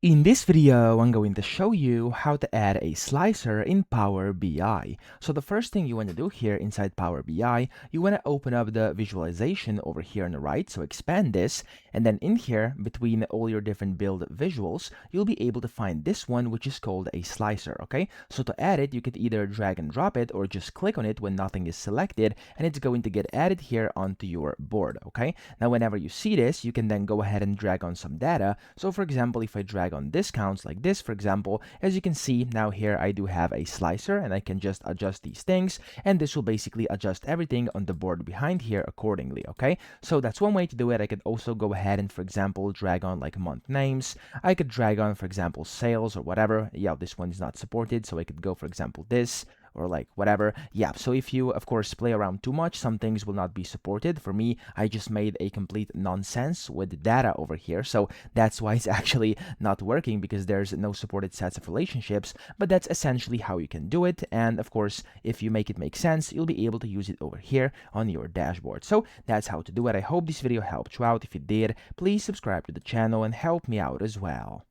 In this video, I'm going to show you how to add a slicer in Power BI. So the first thing you want to do here inside Power BI, you want to open up the visualization over here on the right, so expand this, and then in here, between all your different build visuals, you'll be able to find this one, which is called a slicer, okay? So to add it, you could either drag and drop it or just click on it when nothing is selected, and it's going to get added here onto your board, okay? Now, whenever you see this, you can then go ahead and drag on some data. So for example, if I drag on discounts like this, for example, as you can see now here, I do have a slicer and I can just adjust these things, and this will basically adjust everything on the board behind here accordingly, okay? So that's one way to do it. I could also go ahead and, for example, drag on like month names. I could drag on, for example, sales or whatever. Yeah, this one is not supported, so I could go, for example, this, or like whatever. Yeah, so if you of course play around too much, some things will not be supported. For me, I just made a complete nonsense with the data over here, so that's why it's actually not working, because there's no supported sets of relationships. But that's essentially how you can do it, and of course, if you make it make sense, you'll be able to use it over here on your dashboard. So that's how to do it. I hope this video helped you out. If it did, please subscribe to the channel and help me out as well.